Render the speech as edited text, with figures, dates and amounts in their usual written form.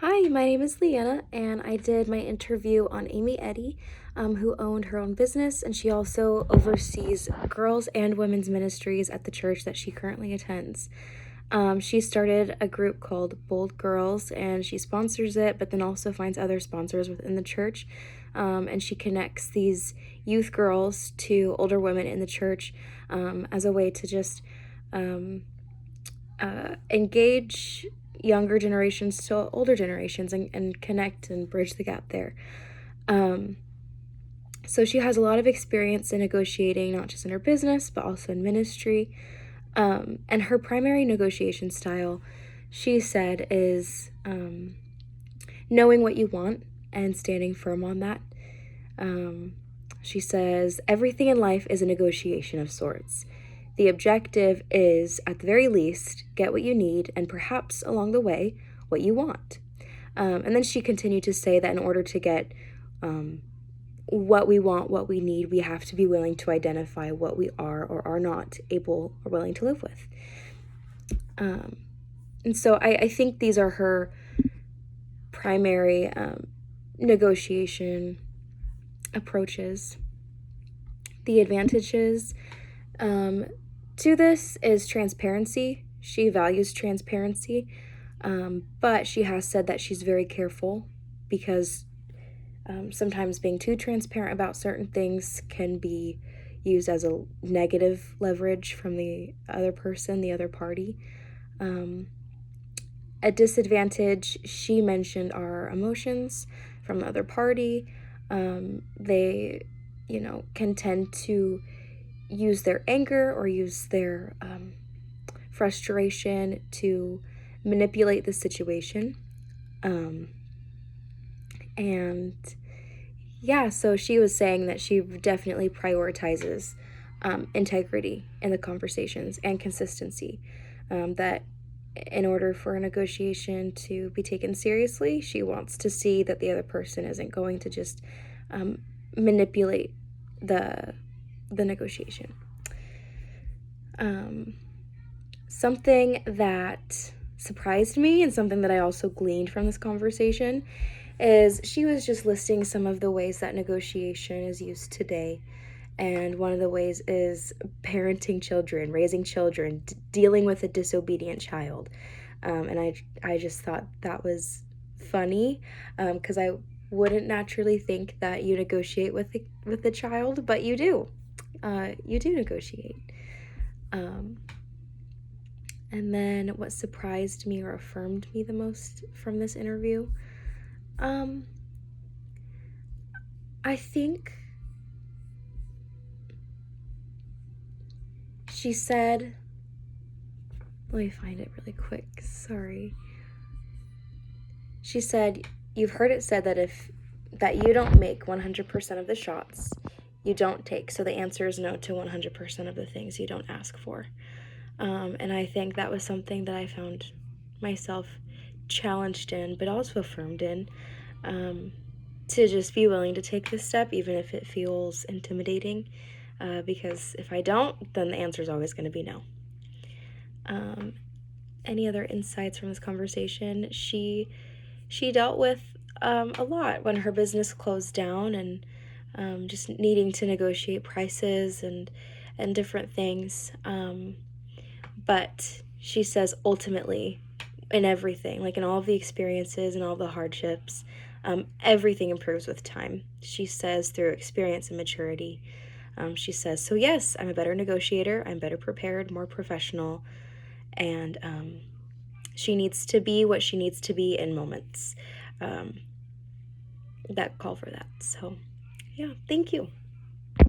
Hi, my name is Leanna, and I did my interview on Amy Eddy, who owned her own business, and she also oversees girls and women's ministries at the church that she currently attends. She started a group called Bold Girls, and she sponsors it, but then also finds other sponsors within the church. And she connects these youth girls to older women in the church as a way to just um, engage younger generations to older generations and connect and bridge the gap there. Um, so she has a lot of experience in negotiating, not just in her business, but also in ministry. And her primary negotiation style, she said, is knowing what you want and standing firm on that. She says, everything in life is a negotiation of sorts. The objective is, at the very least, get what you need and perhaps along the way, what you want. And then she continued to say that in order to get what we want, what we need, we have to be willing to identify what we are or are not able or willing to live with. And so I think these are her primary negotiation approaches. The advantages to this is transparency. She values transparency, but she has said that she's very careful because sometimes being too transparent about certain things can be used as a negative leverage from the other person, the other party. A disadvantage she mentioned are emotions from the other party. They, can tend to use their anger or use their frustration to manipulate the situation. And yeah, so she was saying that she definitely prioritizes integrity in the conversations and consistency. That in order for a negotiation to be taken seriously, she wants to see that the other person isn't going to just manipulate the negotiation. Something that surprised me and something that I also gleaned from this conversation is she was just listing some of the ways that negotiation is used today. And one of the ways is parenting children, raising children, dealing with a disobedient child. And I just thought that was funny because I wouldn't naturally think that you negotiate with the child, but you do. You do negotiate. And then what surprised me or affirmed me the most from this interview, I think she said, let me find it really quick, sorry. She said, you've heard it said that you don't make 100% of the shots you don't take, so the answer is no to 100% of the things you don't ask for. And I think that was something that I found myself challenged in, but also affirmed in, to just be willing to take this step, even if it feels intimidating, because if I don't, then the answer is always going to be no. Any other insights from this conversation? She dealt with a lot when her business closed down and just needing to negotiate prices and different things. But she says ultimately in everything, like in all of the experiences and all the hardships, everything improves with time. She says through experience and maturity. She says, so yes, I'm a better negotiator, I'm better prepared, more professional, and she needs to be what she needs to be in moments that call for that. So yeah, thank you.